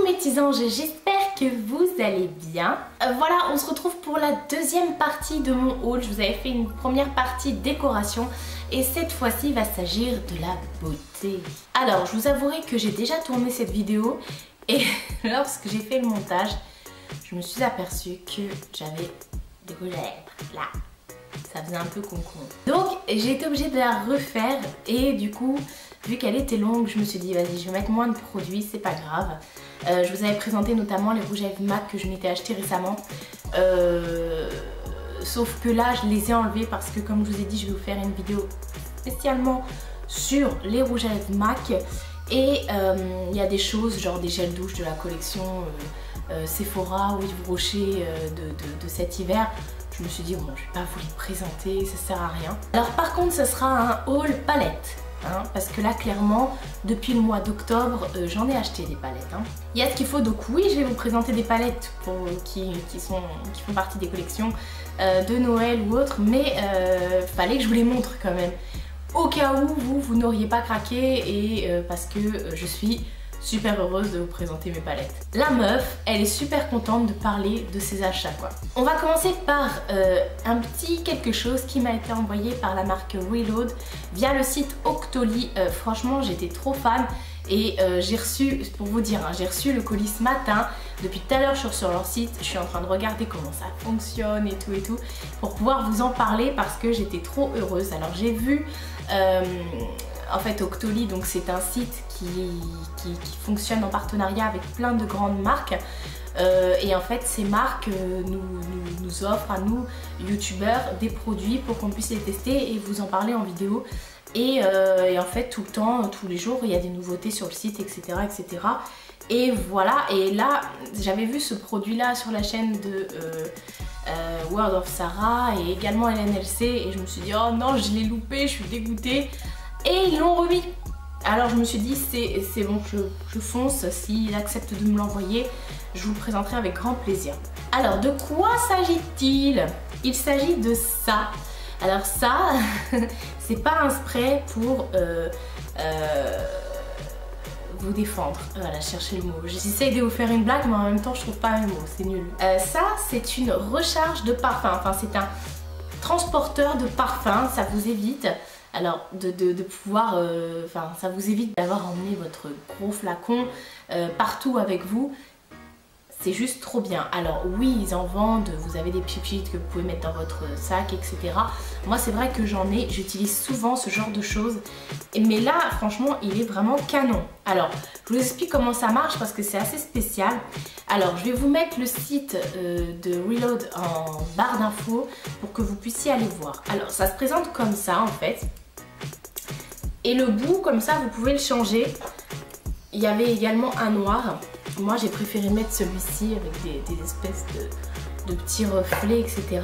mes petits anges, j'espère que vous allez bien. Voilà, on se retrouve pour la deuxième partie de mon haul. Je vous avais fait une première partie décoration et cette fois-ci il va s'agir de la beauté. Alors, je vous avouerai que j'ai déjà tourné cette vidéo et lorsque j'ai fait le montage, je me suis aperçue que j'avais des rouges à lèvres là. Ça faisait un peu concon. Donc j'ai été obligée de la refaire et du coup, vu qu'elle était longue, je me suis dit vas-y, je vais mettre moins de produits, c'est pas grave. Je vous avais présenté notamment les rouges à lèvres MAC que je m'étais acheté récemment. Sauf que là, je les ai enlevés parce que comme je vous ai dit, je vais vous faire une vidéo spécialement sur les rouges à lèvres MAC. Et il y a des choses genre des gels douche de la collection Sephora ou Yves Rocher de cet hiver. Je me suis dit bon, je vais pas vous les présenter, ça sert à rien. Alors par contre, ce sera un haul palette. Hein, parce que là clairement depuis le mois d'octobre j'en ai acheté des palettes. Hein. Il y a ce qu'il faut, donc oui, je vais vous présenter des palettes qui font partie des collections de Noël ou autres, mais fallait que je vous les montre quand même au cas où vous n'auriez pas craqué et parce que je suis super heureuse de vous présenter mes palettes. La meuf, elle est super contente de parler de ses achats quoi. On va commencer par un petit quelque chose qui m'a été envoyé par la marque Reload via le site Octoly. Franchement, j'étais trop fan et j'ai reçu, pour vous dire, hein, j'ai reçu le colis ce matin. Depuis tout à l'heure, je suis sur leur site, je suis en train de regarder comment ça fonctionne et tout pour pouvoir vous en parler parce que j'étais trop heureuse. Alors j'ai vu en fait Octoly, donc c'est un site qui fonctionne en partenariat avec plein de grandes marques et en fait ces marques nous offrent à nous youtubeurs des produits pour qu'on puisse les tester et vous en parler en vidéo et en fait tout le temps, tous les jours il y a des nouveautés sur le site, etc. Et voilà, et là j'avais vu ce produit là sur la chaîne de World of Sarah et également LNLC et je me suis dit oh non, je l'ai loupé, je suis dégoûtée. Et ils l'ont remis. Alors je me suis dit c'est bon, je fonce, s'il accepte de me l'envoyer, je vous le présenterai avec grand plaisir. Alors de quoi s'agit-il? Il s'agit de ça. Alors ça, c'est pas un spray pour vous défendre. Voilà, cherchez le mot. J'essaie de vous faire une blague mais en même temps je trouve pas le mot, c'est nul. Ça c'est une recharge de parfum, enfin c'est un transporteur de parfum, ça vous évite alors de pouvoir, ça vous évite d'avoir emmené votre gros flacon partout avec vous. C'est juste trop bien. Alors oui, ils en vendent, vous avez des pépites que vous pouvez mettre dans votre sac, etc. Moi c'est vrai que j'en ai, j'utilise souvent ce genre de choses. Mais là franchement il est vraiment canon. Alors je vous explique comment ça marche parce que c'est assez spécial. Alors je vais vous mettre le site de Reload en barre d'infos pour que vous puissiez aller voir. Alors ça se présente comme ça en fait. Et le bout comme ça vous pouvez le changer. Il y avait également un noir. Moi j'ai préféré mettre celui-ci avec des espèces de petits reflets, etc.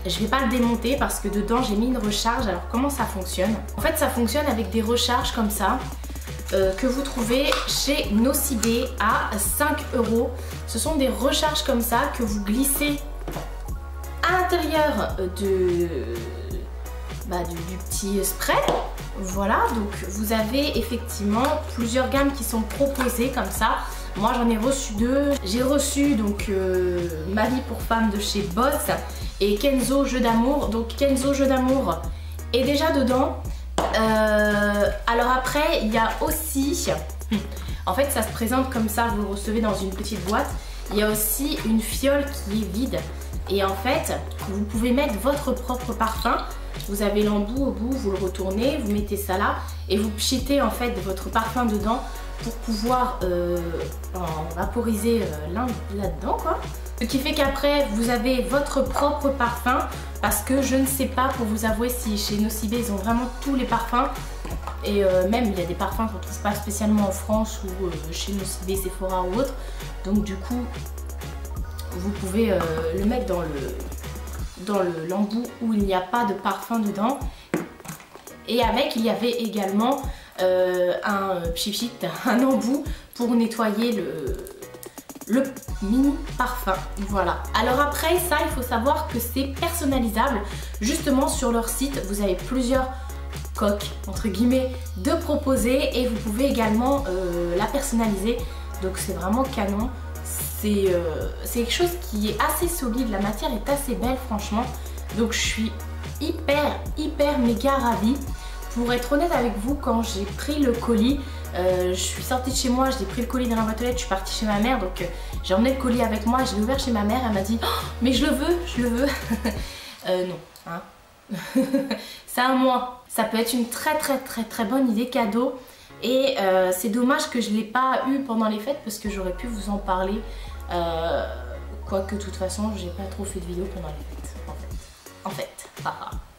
Je vais pas le démonter parce que dedans j'ai mis une recharge. Alors comment ça fonctionne? En fait ça fonctionne avec des recharges comme ça que vous trouvez chez Nocibé à 5 €. Ce sont des recharges comme ça que vous glissez à l'intérieur du petit spray. Voilà, donc vous avez effectivement plusieurs gammes qui sont proposées comme ça. Moi j'en ai reçu deux. J'ai reçu donc Ma vie pour femme de chez Boss et Kenzo Jeu d'amour. Donc Kenzo Jeu d'amour est déjà dedans. Alors après il y a aussi, en fait ça se présente comme ça, vous le recevez dans une petite boîte. Il y a aussi une fiole qui est vide et en fait vous pouvez mettre votre propre parfum. Vous avez l'embout au bout, vous le retournez, vous mettez ça là et vous pchitez en fait votre parfum dedans pour pouvoir en vaporiser là-dedans quoi. Ce qui fait qu'après vous avez votre propre parfum parce que je ne sais pas pour vous avouer si chez Nocibé ils ont vraiment tous les parfums et même il y a des parfums qu'on ne trouve pas spécialement en France ou chez Nocibé, Sephora ou autre. Donc du coup vous pouvez le mettre dans l'embout où il n'y a pas de parfum dedans. Et avec il y avait également un pchit, un embout pour nettoyer le mini parfum. Voilà. Alors après ça il faut savoir que c'est personnalisable. Justement sur leur site vous avez plusieurs coques entre guillemets de proposer et vous pouvez également la personnaliser Donc c'est vraiment canon. C'est quelque chose qui est assez solide, la matière est assez belle franchement. Donc je suis hyper méga ravie. Pour être honnête avec vous, quand j'ai pris le colis, je suis sortie de chez moi, j'ai pris le colis dans la boîte aux lettres, je suis partie chez ma mère, donc j'ai emmené le colis avec moi, je l'ai ouvert chez ma mère, elle m'a dit oh, mais je le veux non, hein. C'est à moi. Ça peut être une très bonne idée cadeau et c'est dommage que je ne l'ai pas eu pendant les fêtes parce que j'aurais pu vous en parler, quoique de toute façon j'ai pas trop fait de vidéos pendant les fêtes en fait.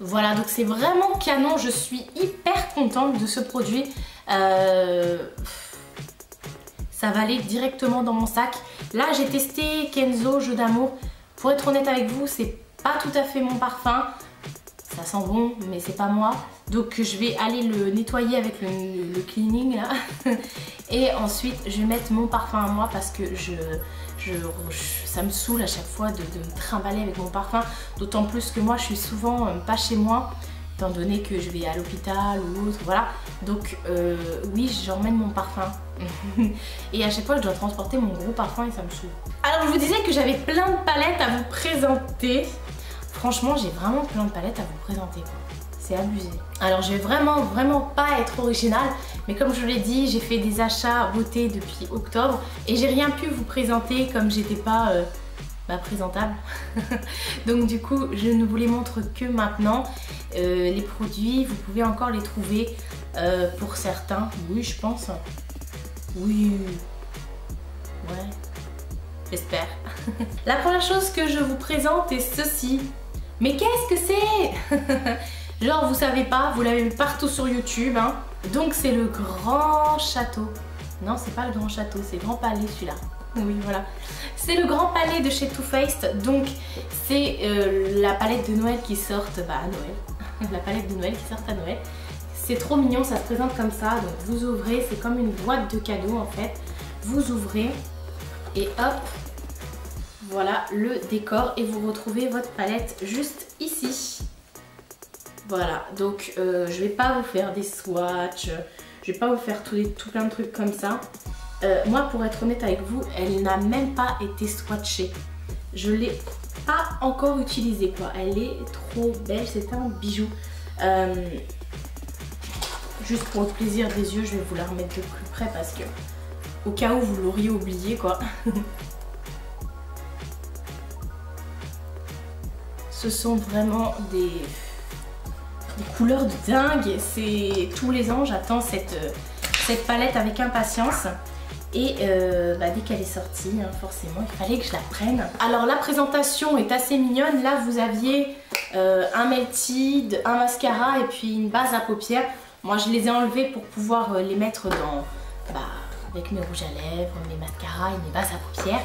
Voilà, donc c'est vraiment canon, je suis hyper contente de ce produit. Ça va aller directement dans mon sac. Là j'ai testé Kenzo Jeu d'amour. Pour être honnête avec vous, c'est pas tout à fait mon parfum. Ça sent bon, mais c'est pas moi. Donc je vais aller le nettoyer avec le cleaning là. Et ensuite je vais mettre mon parfum à moi parce que ça me saoule à chaque fois de me trimballer avec mon parfum. D'autant plus que moi je suis souvent pas chez moi, étant donné que je vais à l'hôpital ou autre, voilà. Donc oui, j'emmène mon parfum. Et à chaque fois je dois transporter mon gros parfum et ça me saoule. Alors je vous disais que j'avais plein de palettes à vous présenter. Franchement j'ai vraiment plein de palettes à vous présenter quoi. C'est abusé. Alors je vais vraiment pas être originale, mais comme je vous l'ai dit, j'ai fait des achats beauté depuis octobre et j'ai rien pu vous présenter comme j'étais pas présentable. Donc du coup je ne vous les montre que maintenant. Les produits, vous pouvez encore les trouver pour certains. Oui, je pense. Oui. Ouais. J'espère. La première chose que je vous présente est ceci. Mais qu'est-ce que c'est? Genre vous savez pas, vous l'avez vu partout sur YouTube, hein. Donc c'est le Grand Château. Non, c'est pas le Grand Château, c'est le Grand Palais celui-là. Oui, voilà. C'est le Grand Palais de chez Too Faced. Donc c'est la palette de Noël qui sort à Noël. La palette de Noël qui sort à Noël. C'est trop mignon, ça se présente comme ça. Donc vous ouvrez, c'est comme une boîte de cadeaux en fait. Vous ouvrez et hop, voilà le décor et vous retrouvez votre palette juste ici. Voilà, donc je vais pas vous faire des swatchs, je vais pas vous faire tout plein de trucs comme ça. Moi pour être honnête avec vous, elle n'a même pas été swatchée. Je l'ai pas encore utilisée quoi, elle est trop belle, c'est un bijou. Juste pour le plaisir des yeux, je vais vous la remettre de plus près parce que au cas où vous l'auriez oublié quoi. Ce sont vraiment des couleurs de dingue. C'est tous les ans, j'attends cette palette avec impatience. Et dès qu'elle est sortie, hein, forcément, il fallait que je la prenne. Alors la présentation est assez mignonne. Là, vous aviez un melted, un mascara et puis une base à paupières. Moi, je les ai enlevés pour pouvoir les mettre dans... avec mes rouges à lèvres, mes mascaras et mes bases à paupières.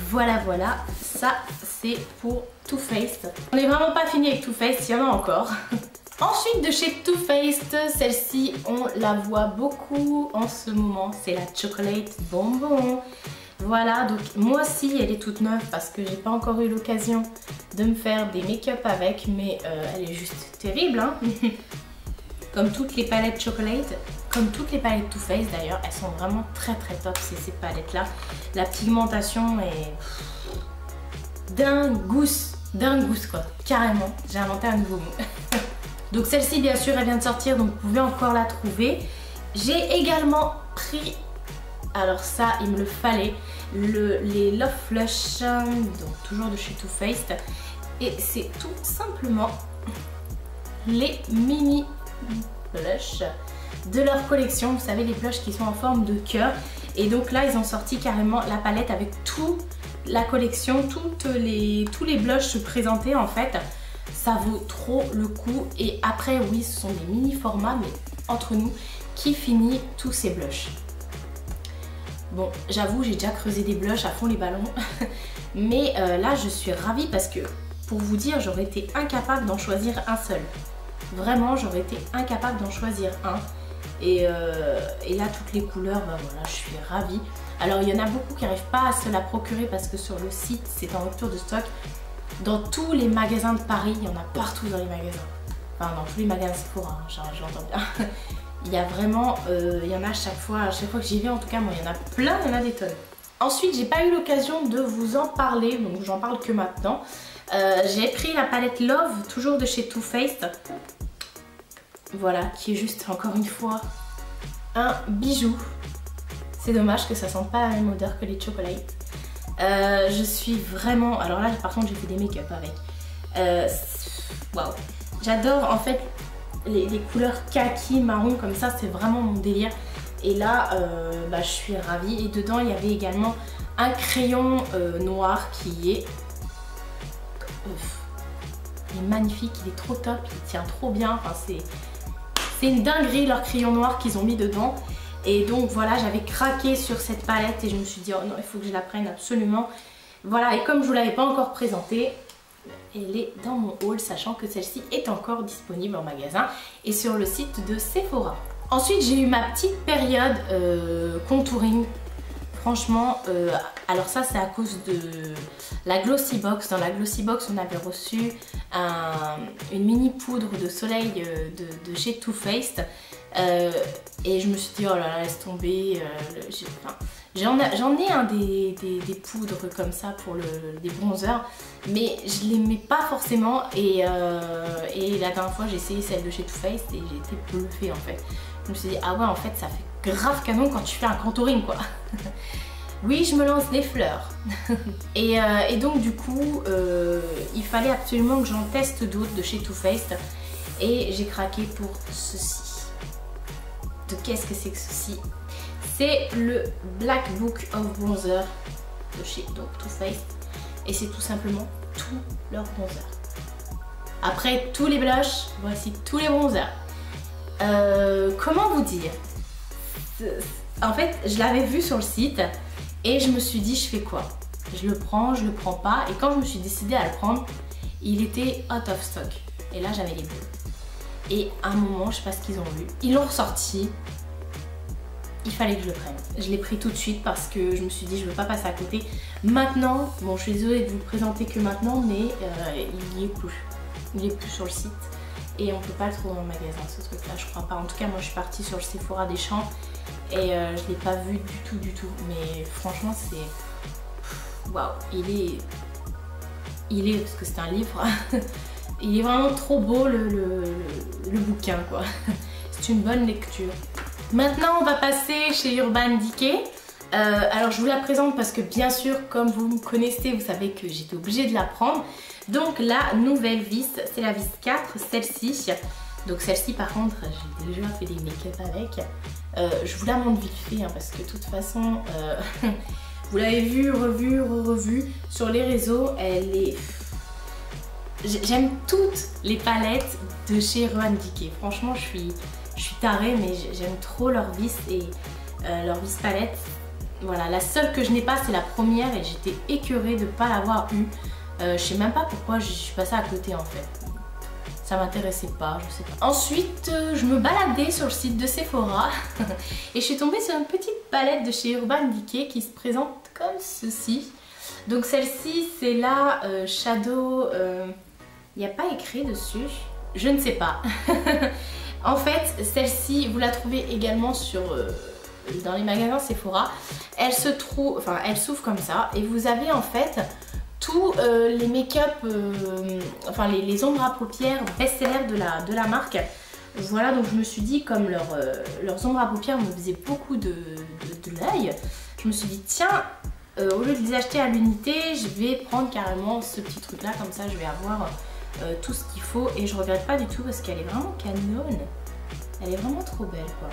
Voilà, voilà. Ça, c'est pour Too Faced. On n'est vraiment pas fini avec Too Faced, il y en a encore. Ensuite, de chez Too Faced, celle-ci, on la voit beaucoup en ce moment. C'est la Chocolate Bonbon. Voilà, donc moi aussi, elle est toute neuve parce que j'ai pas encore eu l'occasion de me faire des make-up avec, mais elle est juste terrible, hein. Comme toutes les palettes chocolate, comme toutes les palettes Too Faced d'ailleurs, elles sont vraiment très top ces palettes là. La pigmentation est dingousse quoi, carrément. J'ai inventé un nouveau mot. Donc celle-ci bien sûr elle vient de sortir, donc vous pouvez encore la trouver. J'ai également pris, alors ça il me le fallait, les Love Flush, donc toujours de chez Too Faced. Et c'est tout simplement les mini blush de leur collection, vous savez les blushs qui sont en forme de cœur. Et donc là ils ont sorti carrément la palette avec toute la collection, tous les blushs présentés en fait. Ça vaut trop le coup. Et après oui ce sont des mini formats, mais entre nous, qui finit tous ces blushs? Bon j'avoue j'ai déjà creusé des blushs à fond les ballons. Mais là je suis ravie parce que pour vous dire j'aurais été incapable d'en choisir un seul. Vraiment j'aurais été incapable d'en choisir un. Et là toutes les couleurs, voilà, je suis ravie. Alors il y en a beaucoup qui n'arrivent pas à se la procurer parce que sur le site c'est en rupture de stock. Dans tous les magasins de Paris, il y en a partout dans les magasins. Enfin dans tous les magasins Sephora, hein, j'entends bien. Il y a vraiment, il y en a à chaque fois que j'y vais en tout cas, moi il y en a plein, il y en a des tonnes. Ensuite j'ai pas eu l'occasion de vous en parler, donc j'en parle que maintenant. J'ai pris la palette Love, toujours de chez Too Faced. Voilà, qui est juste encore une fois un bijou. C'est dommage que ça sente pas la même odeur que les chocolates. Je suis vraiment... Alors là par contre j'ai fait des make-up avec. Waouh. J'adore en fait les couleurs kaki, marron comme ça, c'est vraiment mon délire. Et là je suis ravie. Et dedans il y avait également un crayon noir qui est... il est magnifique, il est trop top, il tient trop bien. Enfin, c'est une dinguerie leur crayon noir qu'ils ont mis dedans. Et donc voilà, j'avais craqué sur cette palette et je me suis dit oh non, il faut que je la prenne absolument. Voilà, et comme je vous l'avais pas encore présentée, elle est dans mon haul, sachant que celle-ci est encore disponible en magasin et sur le site de Sephora. Ensuite j'ai eu ma petite période contouring. Franchement, alors ça c'est à cause de la Glossy Box. Dans la Glossy Box on avait reçu une mini poudre de soleil de chez Too Faced. Et je me suis dit oh là là laisse tomber, j'en ai des poudres comme ça pour des bronzers, mais je les mets pas forcément et la dernière fois j'ai essayé celle de chez Too Faced et j'ai été bluffée en fait. Je me suis dit ah ouais en fait ça fait grave canon quand tu fais un contouring quoi. Oui, je me lance des fleurs. et donc du coup, il fallait absolument que j'en teste d'autres de chez Too Faced. Et j'ai craqué pour ceci. De qu'est-ce que c'est que ceci? C'est le Black Book of Bronzer de chez Too Faced. Et c'est tout simplement tous leurs bronzers. Après tous les blushs, voici tous les bronzers. Comment vous dire? En fait, je l'avais vu sur le site. Et je me suis dit, je fais quoi? Je le prends, je le prends pas. Et quand je me suis décidée à le prendre, il était out of stock. Et là, j'avais les bleus. Et à un moment, je sais pas ce qu'ils ont vu. Ils l'ont ressorti. Il fallait que je le prenne. Je l'ai pris tout de suite parce que je me suis dit, je veux pas passer à côté. Maintenant, bon, je suis désolée de vous le présenter que maintenant, mais il n'y est plus. Il est plus sur le site. Et on peut pas le trouver en magasin, ce truc-là, je crois pas. En tout cas, moi, je suis partie sur le Sephora des Champs. Et je l'ai pas vu du tout, mais franchement c'est... Waouh, il est, parce que c'est un livre, il est vraiment trop beau le bouquin quoi. C'est une bonne lecture. Maintenant on va passer chez Urban Decay. Alors je vous la présente parce que bien sûr comme vous me connaissez, vous savez que j'étais obligée de la prendre. Donc la nouvelle vis, c'est la vis 4, celle-ci. Donc celle-ci par contre, j'ai déjà fait des make-up avec. Je vous la montre vite fait hein, parce que de toute façon, vous l'avez vu, revu sur les réseaux. Elle est... J'aime toutes les palettes de chez Urban Decay. Franchement, je suis tarée, mais j'aime trop leur vis et leur vis palette. Voilà, la seule que je n'ai pas, c'est la première et j'étais écœurée de ne pas l'avoir eue. Je sais même pas pourquoi je suis passée à côté en fait. Ça m'intéressait pas, je sais pas. Ensuite, je me baladais sur le site de Sephora et je suis tombée sur une petite palette de chez Urban Decay qui se présente comme ceci. Donc celle-ci, c'est la Shadow... Il n'y a pas écrit dessus. Je ne sais pas. En fait, celle-ci, vous la trouvez également sur... dans les magasins Sephora. Elle se trouve... Enfin, elle s'ouvre comme ça. Et vous avez en fait... tous les make-up, enfin les ombres à paupières best-seller de la marque. Voilà, donc je me suis dit, comme leurs ombres à paupières me faisaient beaucoup de l'œil, je me suis dit tiens, au lieu de les acheter à l'unité, je vais prendre carrément ce petit truc là, comme ça je vais avoir tout ce qu'il faut. Et je regrette pas du tout parce qu'elle est vraiment canonne. Elle est vraiment trop belle quoi.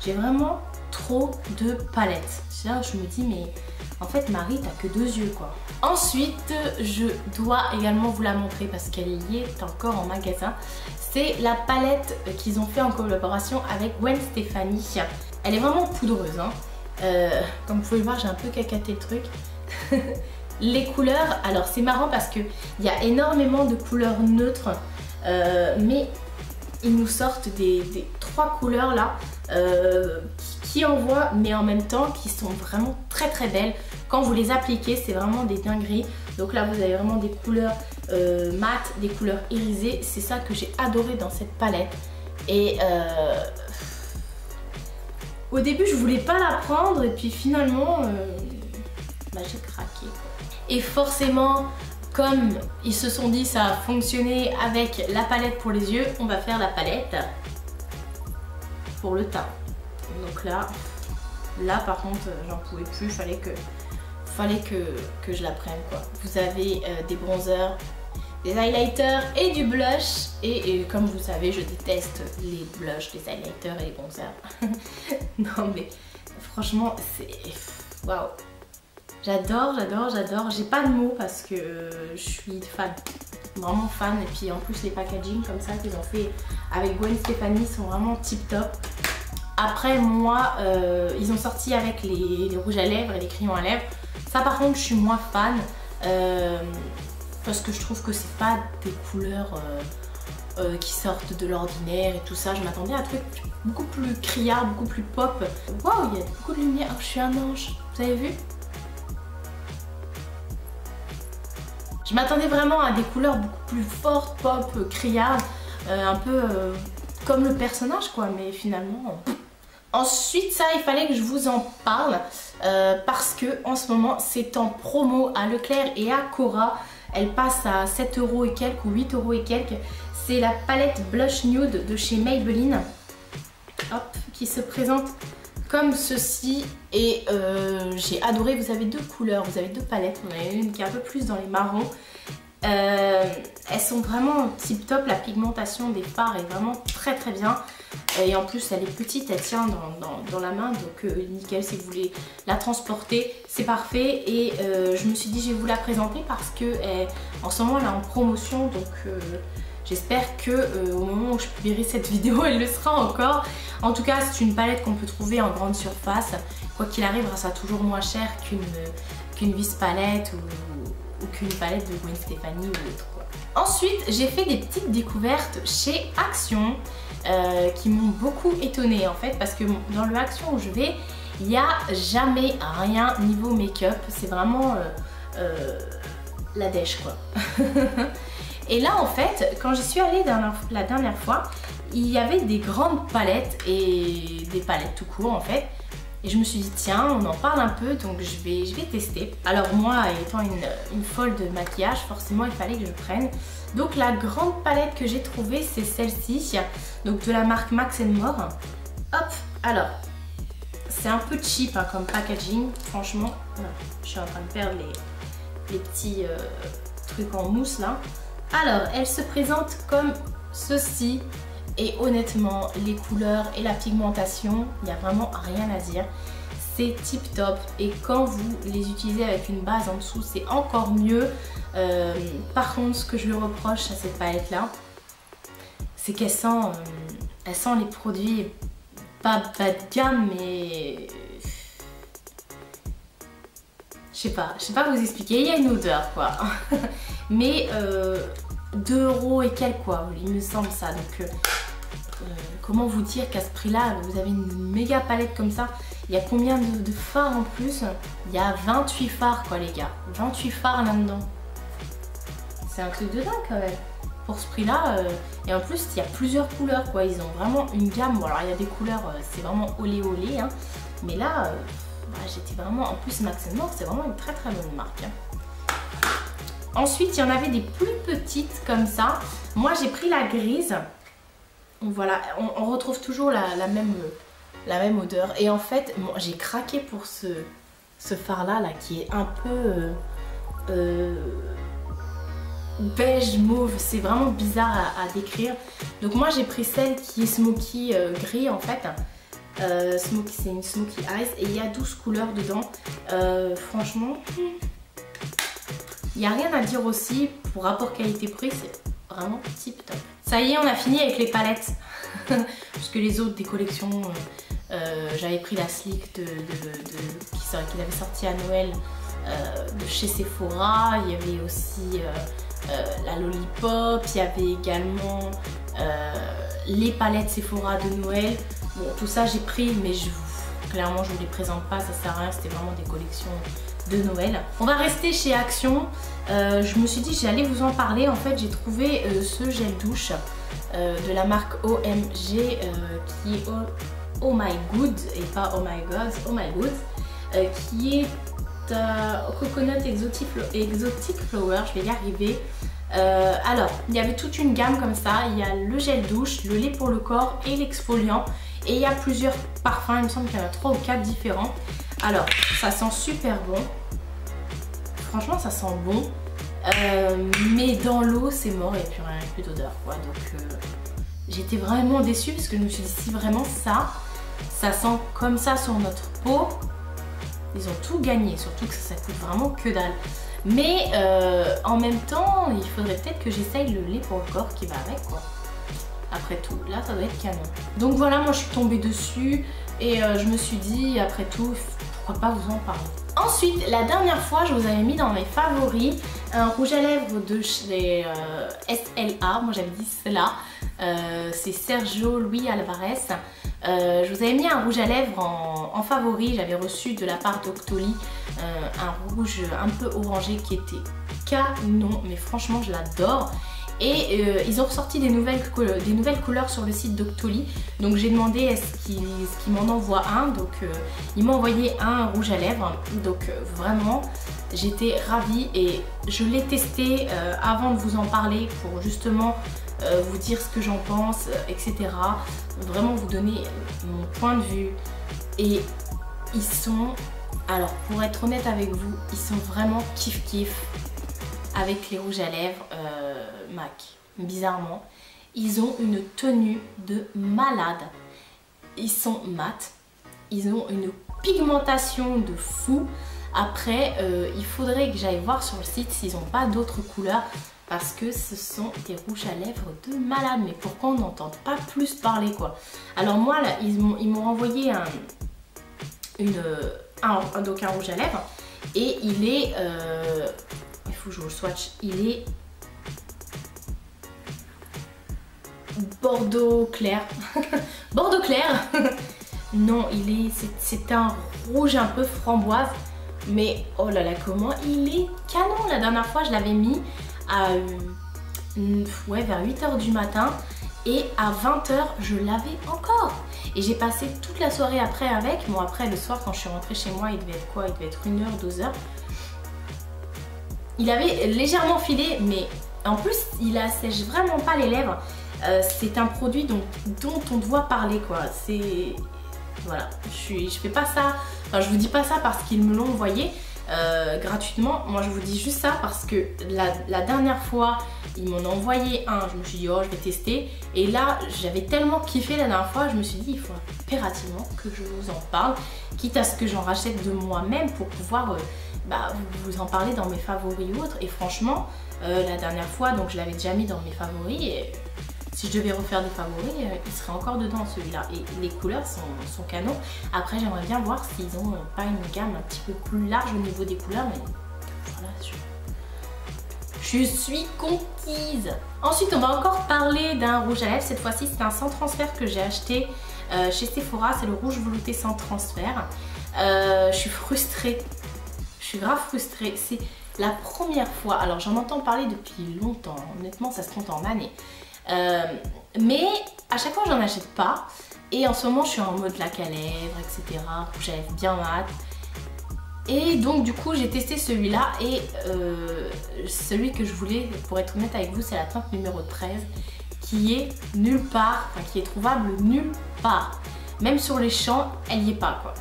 J'ai vraiment trop de palettes. Là, je me dis mais en fait Marie t'as que 2 yeux quoi. Ensuite je dois également vous la montrer parce qu'elle y est encore en magasin. C'est la palette qu'ils ont fait en collaboration avec Gwen Stefani. Elle est vraiment poudreuse hein. Comme vous pouvez le voir j'ai un peu cacaté le truc. Les couleurs, alors c'est marrant parce qu'il y a énormément de couleurs neutres mais ils nous sortent des 3 couleurs là qui envoient mais en même temps qui sont vraiment très très belles. Quand vous les appliquez c'est vraiment des dingueries. Donc là vous avez vraiment des couleurs mat, des couleurs irisées. C'est ça que j'ai adoré dans cette palette. Et Au début je voulais pas la prendre et puis finalement bah, j'ai craqué. Et forcément, comme ils se sont dit ça a fonctionné avec la palette pour les yeux, on va faire la palette pour le teint. Donc là par contre j'en pouvais plus, fallait que je la prenne quoi. Vous avez des bronzers, des highlighters et du blush. Et comme vous savez, je déteste les blushs, les highlighters et les bronzers. Non mais franchement c'est... Waouh! J'adore. J'ai pas de mots parce que je suis fan. Vraiment fan. Et puis en plus les packaging comme ça qu'ils ont fait avec Gwen Stefani sont vraiment tip top. Après moi, ils ont sorti avec les rouges à lèvres et les crayons à lèvres. Ça par contre je suis moins fan. Parce que je trouve que c'est pas des couleurs qui sortent de l'ordinaire et tout ça. Je m'attendais à un truc beaucoup plus criard, beaucoup plus pop. Waouh, il y a beaucoup de lumière. Oh, je suis un ange. Vous avez vu? Je m'attendais vraiment à des couleurs beaucoup plus fortes, pop, criardes, un peu comme le personnage quoi, mais finalement... Ensuite ça, il fallait que je vous en parle parce que en ce moment c'est en promo à Leclerc et à Cora. Elle passe à 7 € et quelques ou 8 € et quelques. C'est la palette Blush Nude de chez Maybelline. Hop, qui se présente comme ceci. Et j'ai adoré. Vous avez deux couleurs, vous avez deux palettes. Vous en avez une qui est un peu plus dans les marrons. Elles sont vraiment tip top. La pigmentation des fards est vraiment très bien. Et en plus elle est petite, elle tient dans la main, donc nickel. Si vous voulez la transporter, c'est parfait. Et je me suis dit je vais vous la présenter parce que en ce moment elle est en promotion, donc j'espère que au moment où je publierai cette vidéo elle le sera encore. En tout cas c'est une palette qu'on peut trouver en grande surface. Quoi qu'il arrive, elle sera toujours moins cher qu'une vis palette ou qu'une palette de Gwen Stefani ou autre quoi. Ensuite j'ai fait des petites découvertes chez Action qui m'ont beaucoup étonnée en fait, parce que dans le Action où je vais, il n'y a jamais rien niveau make-up. C'est vraiment la dèche quoi. Et là en fait, quand j'y suis allée la dernière fois, il y avait des grandes palettes et des palettes tout court en fait. Et je me suis dit tiens, on en parle un peu, donc je vais tester. Alors moi étant une folle de maquillage, forcément il fallait que je prenne. Donc la grande palette que j'ai trouvée c'est celle-ci, donc de la marque Max & More. Hop, alors c'est un peu cheap hein, comme packaging, franchement. Je suis en train de perdre les petits trucs en mousse là. Alors elle se présente comme ceci. Et honnêtement, les couleurs et la pigmentation, il n'y a vraiment rien à dire. C'est tip top. Et quand vous les utilisez avec une base en dessous, c'est encore mieux. Par contre, ce que je lui reproche à cette palette là, c'est qu'elle sent les produits pas bas de gamme, mais... Je sais pas vous expliquer. Il y a une odeur quoi. Mais 2 € et quelques quoi, il me semble ça. Donc comment vous dire qu'à ce prix là vous avez une méga palette comme ça. Il y a combien de fards en plus? Il y a 28 fards quoi les gars, 28 fards là-dedans. C'est un truc de dingue quand même pour ce prix là. Et en plus il y a plusieurs couleurs quoi, ils ont vraiment une gamme. Bon alors il y a des couleurs, c'est vraiment olé olé hein. Mais là j'étais vraiment, en plus Max & More c'est vraiment une très bonne marque hein. Ensuite il y en avait des plus petites comme ça. Moi j'ai pris la grise. Voilà, on retrouve toujours la même odeur. Et en fait, bon, j'ai craqué pour ce fard là qui est un peu beige mauve. C'est vraiment bizarre à décrire. Donc moi j'ai pris celle qui est smoky gris en fait. C'est une smoky eyes et il y a 12 couleurs dedans. Franchement, il n'y a rien à dire aussi. Pour rapport qualité-prix, c'est vraiment tip top. Ça y est, on a fini avec les palettes. Parce que les autres des collections, j'avais pris la Sleek qui avait sorti à Noël de chez Sephora. Il y avait aussi la Lollipop. Il y avait également les palettes Sephora de Noël. Bon, tout ça j'ai pris, mais clairement je ne vous les présente pas, ça sert à rien. C'était vraiment des collections de Noël. On va rester chez Action. Je me suis dit j'allais vous en parler. En fait j'ai trouvé ce gel douche de la marque OMG qui est Oh My Good, et pas Oh My God, Oh My Good, qui est Coconut Exotic Flower, je vais y arriver. Alors, il y avait toute une gamme comme ça, il y a le gel douche, le lait pour le corps et l'exfoliant. Et il y a plusieurs parfums, il me semble qu'il y en a 3 ou 4 différents. Alors, ça sent super bon. Franchement, ça sent bon. Mais dans l'eau, c'est mort, il n'y a plus rien, plus d'odeur. Donc, j'étais vraiment déçue parce que je me suis dit, si vraiment ça sent comme ça sur notre peau, ils ont tout gagné. Surtout que ça coûte vraiment que dalle. Mais en même temps, il faudrait peut-être que j'essaye le lait pour le corps qui va avec, quoi. Après tout, là ça doit être canon. Donc voilà, moi je suis tombée dessus et je me suis dit, après tout, pourquoi pas vous en parler. Ensuite, la dernière fois, je vous avais mis dans mes favoris un rouge à lèvres de chez SLA. Moi j'avais dit cela. C'est Sergio Luis Alvarez. Je vous avais mis un rouge à lèvres en favori. J'avais reçu de la part d'Octoly un rouge un peu orangé qui était canon. Mais franchement, je l'adore. Et ils ont ressorti des nouvelles couleurs sur le site d'Octoly. Donc j'ai demandé est-ce qu'ils m'en envoient un. Donc ils m'ont envoyé un rouge à lèvres. Donc vraiment j'étais ravie et je l'ai testé avant de vous en parler pour justement vous dire ce que j'en pense, etc. Vraiment vous donner mon point de vue. Et ils sont, alors pour être honnête avec vous, ils sont vraiment kiff kiff. Avec les rouges à lèvres MAC. Bizarrement, ils ont une tenue de malade. Ils sont mat, ils ont une pigmentation de fou. Après, il faudrait que j'aille voir sur le site s'ils n'ont pas d'autres couleurs parce que ce sont des rouges à lèvres de malade. Mais pourquoi on n'entend pas plus parler, quoi? Alors moi, là, ils m'ont envoyé un rouge à lèvres et il est... il faut que je vous le swatch. Il est bordeaux clair. Bordeaux clair. Non, c'est un rouge un peu framboise. Mais oh là là, comment il est canon. La dernière fois, je l'avais mis à vers 8 h du matin. Et à 20 h, je l'avais encore. Et j'ai passé toute la soirée après avec. Bon, après, le soir, quand je suis rentrée chez moi, il devait être quoi? Il devait être 1 h, 2 h. Il avait légèrement filé, mais en plus il assèche vraiment pas les lèvres. C'est un produit dont on doit parler, quoi. C'est... Voilà, je fais pas ça, enfin je vous dis pas ça parce qu'ils me l'ont envoyé gratuitement. Moi je vous dis juste ça parce que la dernière fois ils m'en ont envoyé un, je me suis dit oh je vais tester. Et là j'avais tellement kiffé la dernière fois, je me suis dit il faut impérativement que je vous en parle. Quitte à ce que j'en rachète de moi-même pour pouvoir... vous en parler dans mes favoris ou autres. Et franchement, la dernière fois, donc je l'avais déjà mis dans mes favoris. Et si je devais refaire des favoris, il serait encore dedans celui-là. Et les couleurs sont canons. Après, j'aimerais bien voir s'ils n'ont pas une gamme un petit peu plus large au niveau des couleurs. Mais voilà, je suis conquise. Ensuite, on va encore parler d'un rouge à lèvres. Cette fois-ci, c'est un sans transfert que j'ai acheté chez Sephora. C'est le rouge velouté sans transfert. Je suis frustrée. Je suis grave frustrée, c'est la première fois, alors j'en entends parler depuis longtemps, honnêtement ça se compte en années, mais à chaque fois j'en achète pas et en ce moment je suis en mode lac à lèvres, etc, rouge à lèvres bien mat. Et donc du coup j'ai testé celui-là et celui que je voulais, pour être honnête avec vous, c'est la teinte numéro 13 qui est nulle part, enfin qui est trouvable nulle part, même sur les champs elle n'y est pas, quoi.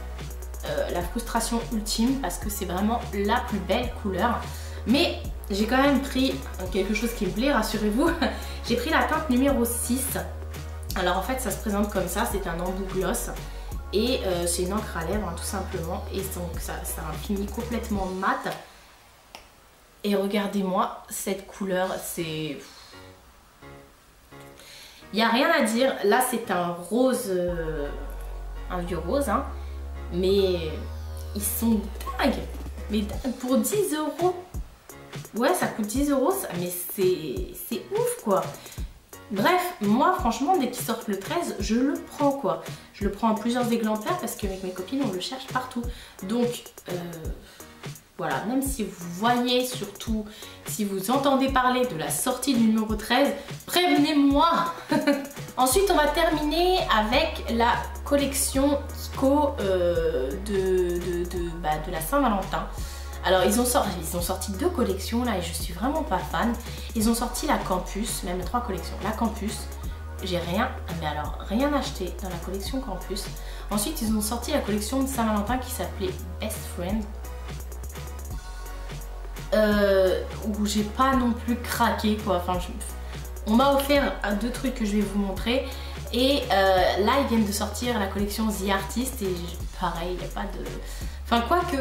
La frustration ultime parce que c'est vraiment la plus belle couleur. Mais j'ai quand même pris quelque chose qui me plaît, rassurez-vous. J'ai pris la teinte numéro 6. Alors en fait ça se présente comme ça, c'est un embout gloss. Et c'est une encre à lèvres, hein, tout simplement. Et donc ça a un fini complètement mat. Et regardez-moi cette couleur, c'est... Il n'y a rien à dire. Là c'est un rose, un vieux rose, hein. Mais ils sont dingues. Mais pour 10 €, ouais ça coûte 10 €, mais c'est ouf, quoi. Bref, moi franchement dès qu'ils sortent le 13, je le prends, quoi. Je le prends en plusieurs exemplaires parce qu'avec mes copines on le cherche partout. Donc voilà, même si vous voyez, surtout si vous entendez parler de la sortie du numéro 13, prévenez-moi. Ensuite on va terminer avec la collection Kiko de la Saint-Valentin. Alors ils ont sorti 2 collections là et je suis vraiment pas fan. Ils ont sorti la Campus, même 3 collections. La Campus, j'ai rien acheté dans la collection Campus. Ensuite ils ont sorti la collection de Saint-Valentin qui s'appelait Best Friend. Où j'ai pas non plus craqué quoi. Enfin, on m'a offert 2 trucs que je vais vous montrer. Et là ils viennent de sortir la collection The Artist et pareil, il n'y a pas de... Enfin quoique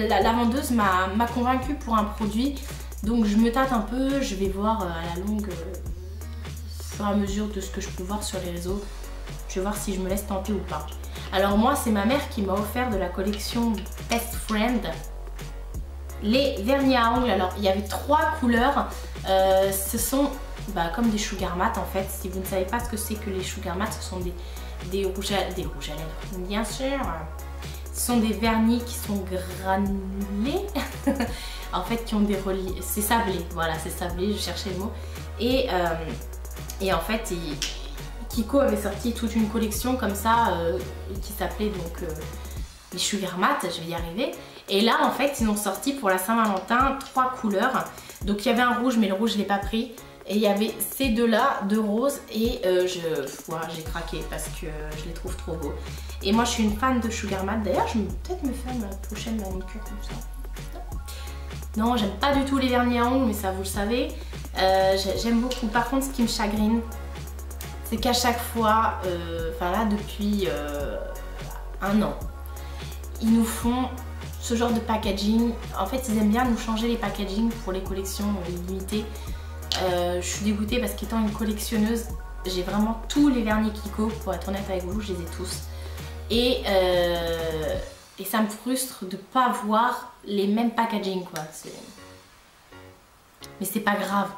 la vendeuse m'a convaincue pour un produit, donc je me tâte un peu, je vais voir à la longue, au fur et à mesure de ce que je peux voir sur les réseaux, je vais voir si je me laisse tenter ou pas. Alors moi c'est ma mère qui m'a offert de la collection Best Friend, les vernis à ongles. Alors il y avait 3 couleurs, ce sont comme des sugar mat en fait. Si vous ne savez pas ce que c'est que les sugar mat, ce sont des rouges à lèvres, bien sûr. Ce sont des vernis qui sont granulés, en fait qui ont des reliefs, c'est sablé, voilà c'est sablé, je cherchais le mot. Et en fait Kiko avait sorti toute une collection comme ça qui s'appelait donc les sugar mat, je vais y arriver. Et là en fait ils ont sorti pour la Saint-Valentin 3 couleurs. Donc il y avait un rouge mais le rouge je l'ai pas pris. Et il y avait ces 2 là, 2 roses et j'ai craqué parce que je les trouve trop beaux. Et moi je suis une fan de sugar mat. D'ailleurs je vais peut-être me faire ma prochaine manucure comme ça. Non, j'aime pas du tout les vernis à ongles mais ça vous le savez. J'aime beaucoup. Par contre ce qui me chagrine, c'est qu'à chaque fois, enfin là depuis 1 an, ils nous font ce genre de packaging. En fait ils aiment bien nous changer les packaging pour les collections limitées. Je suis dégoûtée parce qu'étant une collectionneuse, j'ai vraiment tous les vernis Kiko, pour être honnête avec vous, je les ai tous. Et ça me frustre de pas voir les mêmes packaging quoi. Mais c'est pas grave.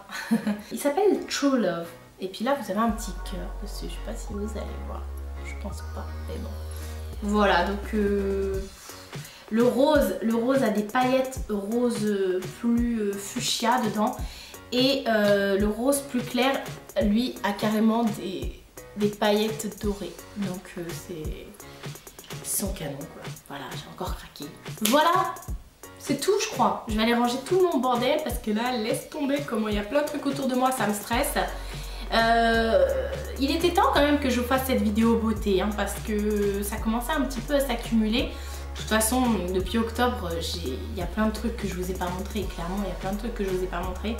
Il s'appelle True Love. Et puis là vous avez un petit cœur dessus, je sais pas si vous allez voir. Je pense pas, mais bon. Voilà, donc le rose a des paillettes rose plus fuchsia dedans. Et le rose plus clair, lui, a carrément des paillettes dorées. Donc c'est son canon quoi. Voilà, j'ai encore craqué. Voilà, c'est tout je crois. Je vais aller ranger tout mon bordel parce que là, laisse tomber comment il y a plein de trucs autour de moi, ça me stresse. Il était temps quand même que je fasse cette vidéo beauté hein, parce que ça commençait un petit peu à s'accumuler. De toute façon, depuis octobre, il y a plein de trucs que je vous ai pas montré. Clairement, il y a plein de trucs que je vous ai pas montré.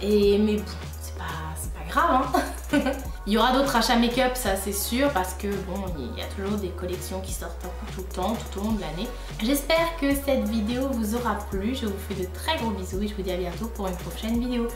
Mais bon, c'est pas grave hein. Il y aura d'autres achats make-up, ça c'est sûr, parce que bon, il y a toujours des collections qui sortent un peu tout le temps, tout au long de l'année. J'espère que cette vidéo vous aura plu. Je vous fais de très gros bisous et je vous dis à bientôt pour une prochaine vidéo.